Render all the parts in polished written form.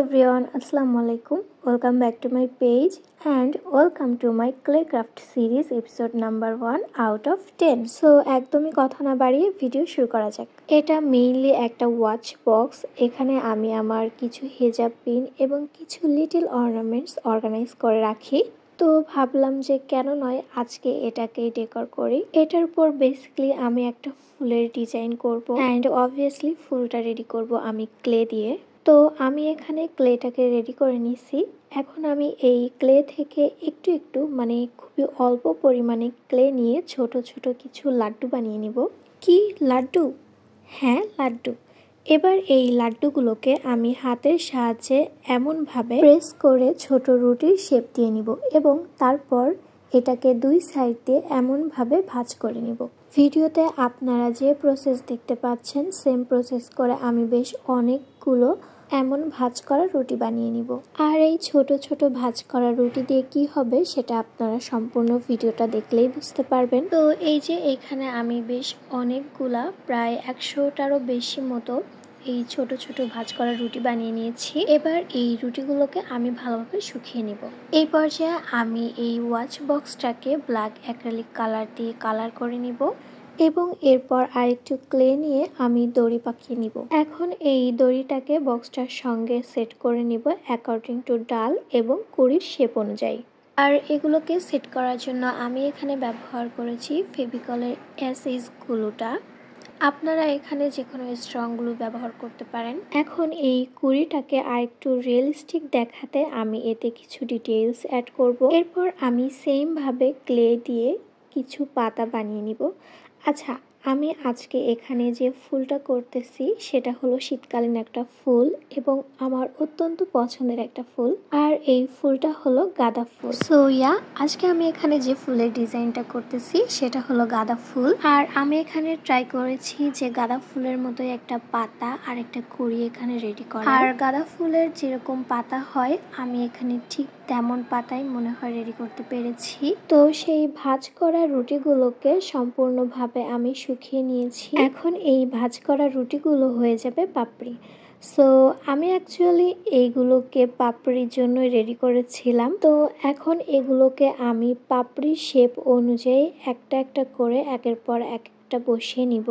everyone, Assalamu alaikum. Welcome back to my page and welcome to my clay craft series episode number 1 out of 10. So একদমই কথা না বাড়িয়ে video শুরু করা যাক। এটা মেইনলি একটা ওয়াচ বক্স। এখানে আমি আমার কিছু হেজাব পিন এবং কিছু লিটল অর্নামেন্টস অর্গানাইজ করে রাখি। তো ভাবলাম যে কেন নয় আজকে এটাকে ডেকোর করি। এটার উপর বেসিক্যালি আমি একটা ফুলের ডিজাইন করব অ্যান্ড অবভিয়াসলি ফুলটা রেডি করব আমি ক্লে দিয়ে। তো আমি এখানে ক্লেটাকে রেডি করে নিছি। এখন আমি এই ক্লে থেকে একটু মানে খুবই অল্প পরিমাণে ক্লে নিয়ে ছোট ছোট কিছু লাড্ডু বানিয়ে নিব। কি লাড্ডু? হ্যাঁ, লাড্ডু। এবার এই লাড্ডুগুলোকে আমি হাতের সাহায্যে এমনভাবে প্রেস করে ছোট রুটির শেপ দিয়ে নিব এবং তারপর এটাকে দুই সাইড দিয়ে এমনভাবে ভাঁজ করে নিব। ভিডিওতে আপনারা যে প্রসেস দেখতে পাচ্ছেন সেম প্রসেস করে আমি বেশ অনেকগুলো এমন ভাঁজ করা রুটি বানিয়ে নিব। আর এই ছোট ছোট ভাঁজ করা রুটি দিয়ে কি হবে সেটা আপনারা সম্পূর্ণ ভিডিওটা দেখলেই বুঝতে পারবেন। তো এই যে এখানে আমি বেশ অনেকগুলা প্রায় 100টারও বেশি মতো এই ছোট ছোট ভাঁজ করা রুটি বানিয়ে নিয়েছি। এবার এই রুটিগুলোকে আমি ভালোভাবে শুকিয়ে নিব। এই পর্যায়ে আমি এই ওয়াচ বক্সটাকে ব্ল্যাক অ্যাক্রিলিক কালার দিয়ে কালার করে নিব এবং এরপর আরেকটু ক্লে নিয়ে আমি দড়ি পাকিয়ে নিব। এখন এই দড়িটাকে বক্সটার সঙ্গে সেট করে নিব অ্যাকর্ডিং টু ডাল এবং কুড়ির শেপ অনুযায়ী। আর এগুলোকে সেট করার জন্য আমি এখানে ব্যবহার করেছি ফেভিকলের এসএস গ্লুটা। আপনারা এখানে যে কোনো স্ট্রং গ্লু ব্যবহার করতে পারেন। এখন এই কুড়িটাকে আরেকটু রিয়েলিস্টিক দেখাতে আমি এতে কিছু ডিটেইলস অ্যাড করব। এরপর আমি সেম ভাবে ক্লে দিয়ে কিছু পাতা বানিয়ে নিব। আচ্ছা, আমি আজকে এখানে যে ফুলটা করতেছি সেটা হলো শীতকালীন একটা ফুল এবং আমার অত্যন্ত পছন্দের একটা ফুল। আর এই ফুলটা হলো গাঁদা ফুল। সো আজকে আমি এখানে যে ফুলের ডিজাইনটা করতেছি সেটা হলো গাঁদা ফুল। আর আমি এখানে ট্রাই করেছি যে গাঁদা ফুলের মতোই একটা পাতা আর একটা কুড়ি এখানে রেডি করা। আর গাঁদা ফুলের যেরকম পাতা হয় আমি এখানে ঠিক তেমন পাতাই মনে হয় রেডি করতে পেরেছি। তো সেই ভাঁজ করা রুটিগুলোকে সম্পূর্ণভাবে আমি শুকিয়ে নিয়েছি। এখন এই ভাঁজ করা রুটিগুলো হয়ে যাবে পাপড়ি। সো আমি অ্যাকচুয়ালি এইগুলোকে পাপড়ির জন্য রেডি করেছিলাম। তো এখন এগুলোকে আমি পাপড়ির শেপ অনুযায়ী একটা একটা করে একের পর একটা বসিয়ে নিব।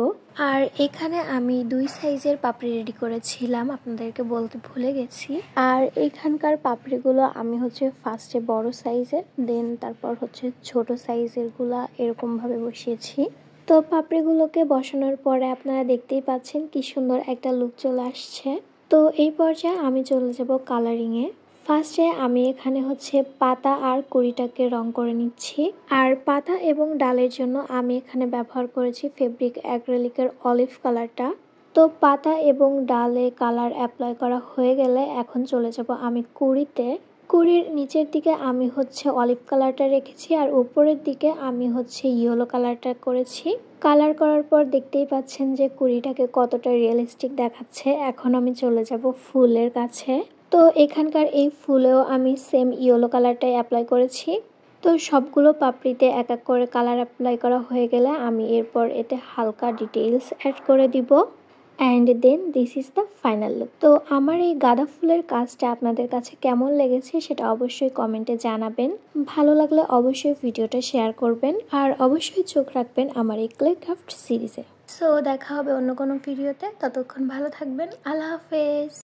আর এখানে আমি দুই সাইজের পাপড়ি রেডি করেছিলাম, আপনাদেরকে বলতে ভুলে গেছি। আর এখানকার পাপড়িগুলো আমি ফার্স্টে বড় সাইজের, দেন তারপর ছোট সাইজের গুলা এরকম ভাবে বসিয়েছি। তো পাপড়িগুলোকে বসানোর পরে আপনারা দেখতেই পাচ্ছেন কি সুন্দর একটা লুক চলে আসছে। তো এই পর্যায়ে আমি চলে যাব কালারিংয়ে। ফার্স্টে আমি এখানে পাতা আর কুড়িটাকে রং করে নিচ্ছি। আর পাতা এবং ডালের জন্য আমি এখানে ব্যবহার করেছি ফেব্রিক অ্যাক্রিলিকের অলিভ কালারটা। তো পাতা এবং ডালে কালার অ্যাপ্লাই করা হয়ে গেলে এখন চলে যাব আমি কুড়িতে। কুড়ির নিচের দিকে আমি অলিভ কালারটা রেখেছি আর উপরের দিকে আমি ইয়েলো কালারটা করেছি। কালার করার পর দেখতেই পাচ্ছেন যে কুড়িটাকে কতটা রিয়েলিস্টিক দেখাচ্ছে। এখন আমি চলে যাব ফুলের কাছে। তো এখানকার এই ফুলেও আমি সেম ইয়েলো কালারটাই অ্যাপ্লাই করেছি। তো সবগুলো পাপড়িতে এক এক করে কালার অ্যাপ্লাই করা হয়ে গেলে আমি এরপর এতে হালকা ডিটেইলস অ্যাড করে দিব। And then this is the final look. তো আমার এই গাঁদা ফুলের কাজটা আপনাদের কাছে কেমন লেগেছে সেটা অবশ্যই কমেন্টে জানাবেন। ভালো লাগলে অবশ্যই ভিডিওটা শেয়ার করবেন আর অবশ্যই চোখ রাখবেন আমার এই ক্লে ক্রাফট সিরিজে। সো দেখা হবে অন্য কোনো ভিডিওতে, ততক্ষণ ভালো থাকবেন। আল্লাহ হাফেজ।